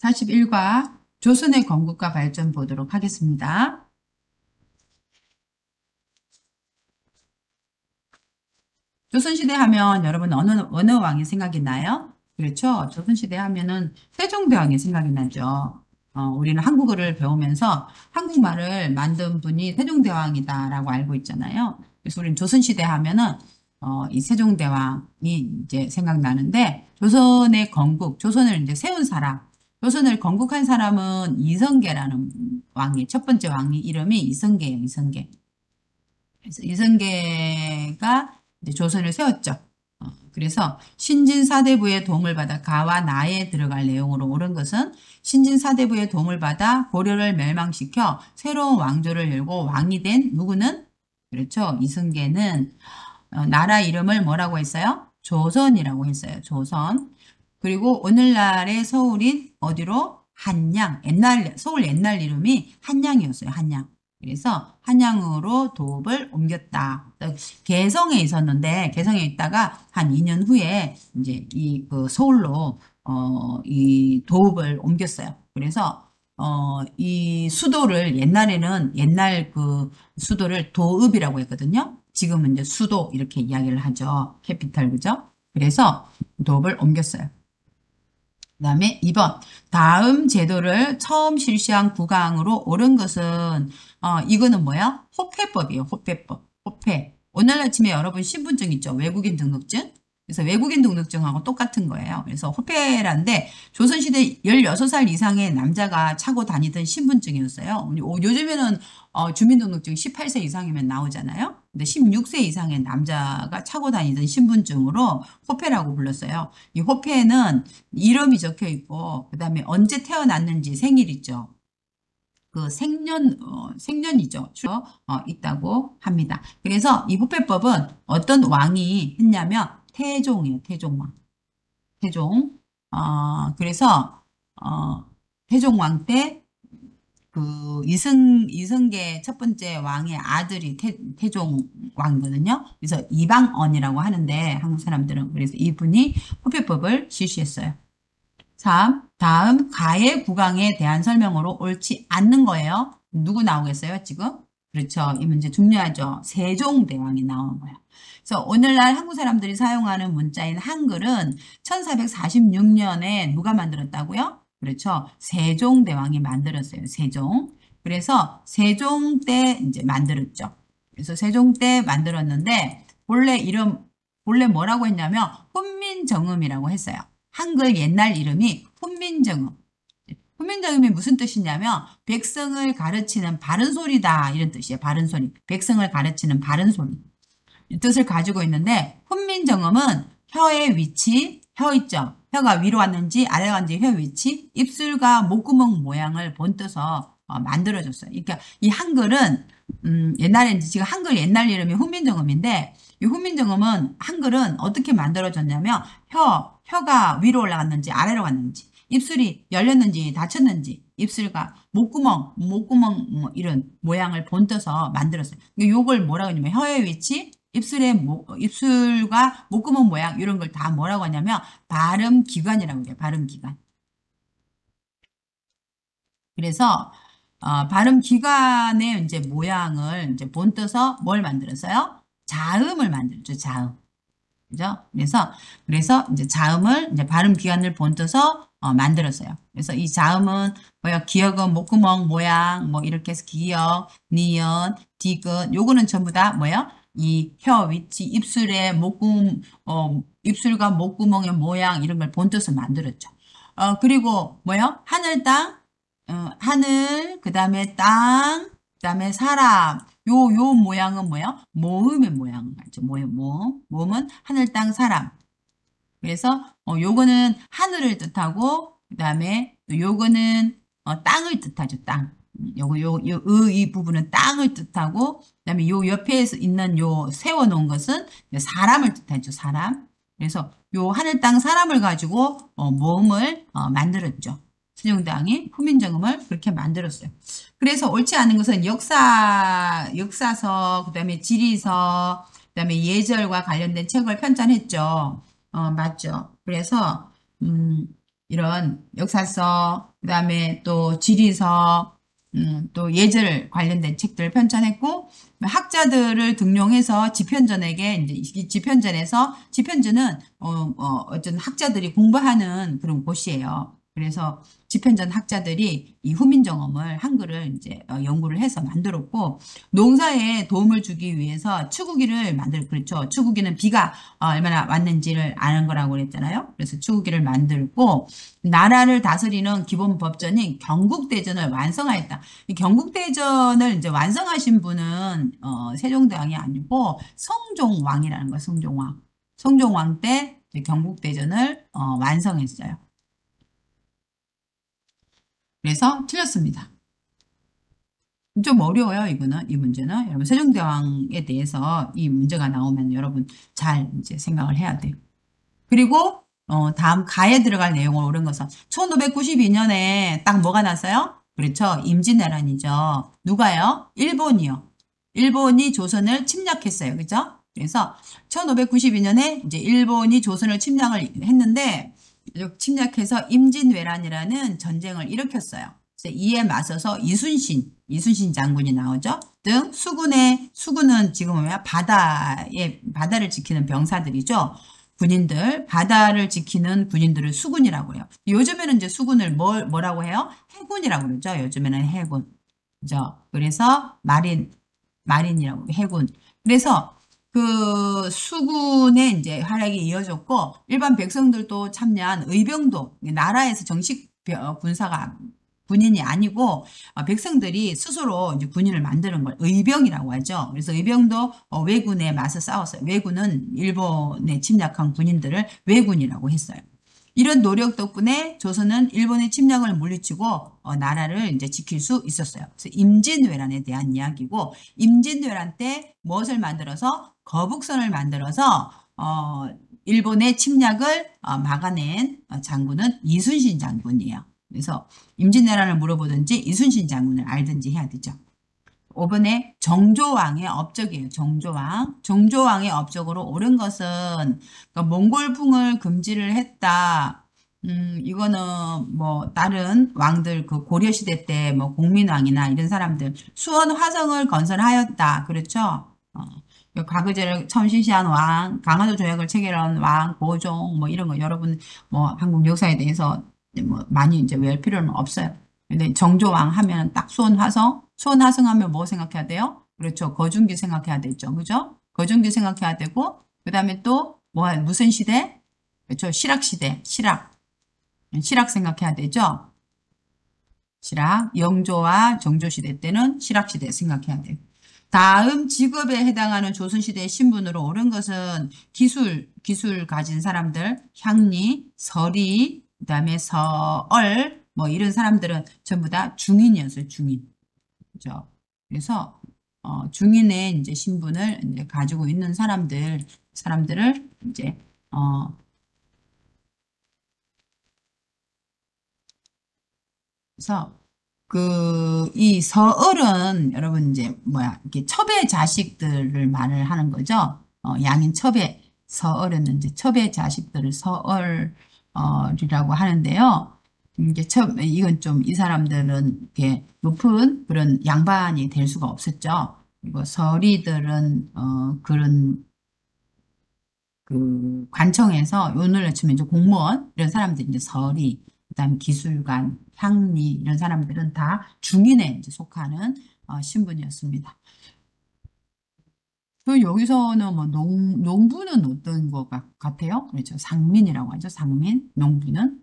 41과 조선의 건국과 발전 보도록 하겠습니다. 조선시대 하면 여러분 어느 왕이 생각이 나요? 그렇죠. 조선시대 하면은 세종대왕이 생각이 나죠. 우리는 한국어를 배우면서 한국말을 만든 분이 세종대왕이다라고 알고 있잖아요. 그래서 우리는 조선시대 하면은 이 세종대왕이 이제 생각나는데 조선의 건국, 조선을 이제 세운 사람, 조선을 건국한 사람은 이성계라는 왕이 첫 번째 왕이 이름이 이성계예요. 이성계. 그래서 이성계가 이제 조선을 세웠죠. 그래서 신진사대부의 도움을 받아 가와 나에 들어갈 내용으로 옳은 것은 신진사대부의 도움을 받아 고려를 멸망시켜 새로운 왕조를 열고 왕이 된 누구는? 그렇죠. 이성계는 나라 이름을 뭐라고 했어요? 조선이라고 했어요. 조선. 그리고 오늘날의 서울인 어디로? 한양. 서울 옛날 이름이 한양이었어요. 한양. 그래서 한양으로 도읍을 옮겼다. 개성에 있었는데 개성에 있다가 한 2년 후에 이제 그 서울로 이 도읍을 옮겼어요. 그래서 이 수도를 옛날 그 수도를 도읍이라고 했거든요. 지금은 이제 수도 이렇게 이야기를 하죠. 캐피탈 그죠? 그래서 도읍을 옮겼어요. 그다음에 2번 다음 제도를 처음 실시한 국왕으로 옳은 것은 이거는 뭐야? 호패법이에요. 호패법. 호패. 오늘 아침에 여러분 신분증 있죠? 외국인 등록증. 그래서 외국인 등록증하고 똑같은 거예요. 그래서 호패란데 조선시대 16살 이상의 남자가 차고 다니던 신분증이었어요. 요즘에는 주민등록증 18세 이상이면 나오잖아요. 근데 16세 이상의 남자가 차고 다니던 신분증으로 호패라고 불렀어요. 이 호패는 이름이 적혀 있고 그다음에 언제 태어났는지 생일 있죠. 그 생년이죠. 있다고 합니다. 그래서 이 호패법은 어떤 왕이 했냐면 태종이에요. 태종왕. 태종. 그래서 태종왕 때 그 이성계 첫 번째 왕의 아들이 태종 왕이거든요. 그래서 이방언이라고 하는데 한국 사람들은 그래서 이분이 호패법을 실시했어요. 3. 다음 가해 국왕에 대한 설명으로 옳지 않는 거예요. 누구 나오겠어요, 지금? 그렇죠. 이 문제 중요하죠. 세종대왕이 나오는 거예요. 그래서 오늘날 한국 사람들이 사용하는 문자인 한글은 1446년에 누가 만들었다고요? 그렇죠. 세종대왕이 만들었어요. 세종. 그래서 세종 때 이제 만들었죠. 그래서 세종 때 만들었는데 본래 뭐라고 했냐면 훈민정음이라고 했어요. 한글 옛날 이름이 훈민정음. 훈민정음이 무슨 뜻이냐면 백성을 가르치는 바른 소리다 이런 뜻이에요. 바른 소리. 백성을 가르치는 바른 소리. 이 뜻을 가지고 있는데 훈민정음은 혀의 위치, 혀 있죠. 혀가 위로 왔는지 아래로 왔는지 혀 위치, 입술과 목구멍 모양을 본떠서 만들어졌어요. 그러니까 이 한글은 옛날에 지금 한글 옛날 이름이 훈민정음인데 이 훈민정음은 한글은 어떻게 만들어졌냐면 혀가 위로 올라갔는지 아래로 갔는지 입술이 열렸는지 닫혔는지 입술과 목구멍 뭐 이런 모양을 본떠서 만들었어요. 이걸 뭐라고 하냐면 혀의 위치, 입술과 목구멍 모양 이런 걸 다 뭐라고 하냐면 발음 기관이라고 해요. 발음 기관. 그래서 발음 기관의 이제 모양을 이제 본떠서 뭘 만들었어요? 자음을 만들었죠. 자음. 그죠? 그래서 이제 자음을 이제 발음 기관을 본떠서 만들었어요. 그래서 이 자음은 뭐야? 기역은 목구멍 모양 뭐 이렇게 해서 기역, 니은, 디귿 요거는 전부 다 뭐야? 이 혀 위치, 입술과 목구멍의 모양 이런 걸 본떠서 만들었죠. 그리고 뭐야? 하늘, 땅, 하늘, 그 다음에 땅, 그 다음에 사람. 요 모양은 뭐야? 모음의 모양을 가죠. 모음. 모음은 하늘, 땅, 사람. 그래서 요거는 하늘을 뜻하고 그다음에 또 요거는 땅을 뜻하죠. 땅. 이 부분은 땅을 뜻하고 그다음에 요 옆에 있는 요 세워놓은 것은 사람을 뜻하죠. 사람. 그래서 요 하늘, 땅, 사람을 가지고 모음을 만들었죠. 세종대왕이 후민정음을 그렇게 만들었어요. 그래서 옳지 않은 것은 역사서, 그다음에 지리서, 그다음에 예절과 관련된 책을 편찬했죠. 맞죠. 그래서 이런 역사서, 그다음에 또 지리서, 또 예절 관련된 책들을 편찬했고, 학자들을 등용해서 집현전에게 이제 이 집현전은 어떤 학자들이 공부하는 그런 곳이에요. 그래서 집현전 학자들이 이 후민정음을 한글을 이제 연구를 해서 만들었고, 농사에 도움을 주기 위해서 추구기를 그렇죠. 추구기는 비가 얼마나 왔는지를 아는 거라고 그랬잖아요. 그래서 추구기를 만들고, 나라를 다스리는 기본 법전인 경국대전을 완성하였다. 이 경국대전을 이제 완성하신 분은 세종대왕이 아니고 성종왕이라는 거예요. 성종왕. 성종왕 때 이제 경국대전을 완성했어요. 그래서 틀렸습니다. 좀 어려워요, 이거는, 이 문제는. 여러분, 세종대왕에 대해서 이 문제가 나오면 여러분 잘 이제 생각을 해야 돼요. 그리고, 다음 가에 들어갈 내용을 옳은 것은 1592년에 딱 뭐가 났어요? 그렇죠. 임진왜란이죠. 누가요? 일본이요. 일본이 조선을 침략했어요. 그죠? 그래서 1592년에 이제 일본이 조선을 침략을 했는데, 침략해서 임진왜란이라는 전쟁을 일으켰어요. 그래서 이에 맞서서 이순신 장군이 나오죠. 등 수군은 지금 뭐야? 바다를 지키는 병사들이죠. 군인들, 바다를 지키는 군인들을 수군이라고 해요. 요즘에는 이제 수군을 뭐라고 해요? 해군이라고 그러죠. 요즘에는 해군. 그죠? 그래서 마린이라고, 해군. 그래서 그 수군의 이제 활약이 이어졌고, 일반 백성들도 참여한 의병도, 나라에서 정식 군사가 군인이 아니고 백성들이 스스로 이제 군인을 만드는 걸 의병이라고 하죠. 그래서 의병도 왜군에 맞서 싸웠어요. 왜군은 일본에 침략한 군인들을 왜군이라고 했어요. 이런 노력 덕분에 조선은 일본의 침략을 물리치고 나라를 이제 지킬 수 있었어요. 그래서 임진왜란에 대한 이야기고, 임진왜란 때 무엇을 만들어서 거북선을 만들어서 일본의 침략을 막아낸 장군은 이순신 장군이에요. 그래서 임진왜란을 물어보든지 이순신 장군을 알든지 해야 되죠. 5번에 정조왕의 업적이에요. 정조왕의 업적으로 옳은 것은 그러니까 몽골풍을 금지를 했다. 이거는 뭐 다른 왕들 그 고려시대 때 뭐 공민왕이나 이런 사람들 수원 화성을 건설하였다. 그렇죠? 과거제를 처음 실시한 왕, 강화도 조약을 체결한 왕, 고종 뭐 이런 거 여러분 뭐 한국 역사에 대해서 뭐 많이 이제 외울 필요는 없어요. 근데 정조왕 하면 딱 수원화성 하면 뭐 생각해야 돼요? 그렇죠. 거중기 생각해야 되죠. 그죠? 거중기 생각해야 되고, 그 다음에 또, 무슨 시대? 그렇죠. 신락시대, 신락 생각해야 되죠. 신락, 영조와 정조시대 때는 신락시대 생각해야 돼요. 다음 직업에 해당하는 조선시대의 신분으로 옳은 것은 기술 가진 사람들, 향리, 서리, 그 다음에 서얼, 뭐 이런 사람들은 전부 다 중인이었어요, 중인. 그죠? 그래서, 중인의 이제 신분을 이제 가지고 있는 사람들을 이제, 그래서 이 서얼은 여러분 이제 이렇게 첩의 자식들을 말을 하는 거죠. 양인 첩의 서얼은 이제 첩의 자식들을 서얼이라고 하는데요. 이게 이건 좀 이 사람들은 이렇게 높은 그런 양반이 될 수가 없었죠. 그리고 서리들은 그런 그 관청에서 요늘을 치면 이제 공무원 이런 사람들이 이제 서리, 그다음에 기술관, 향리 이런 사람들은 다 중인에 이제 속하는 신분이었습니다. 그 여기서는 뭐 농부는 어떤 것 같아요? 그렇죠. 상민이라고 하죠. 상민, 농부는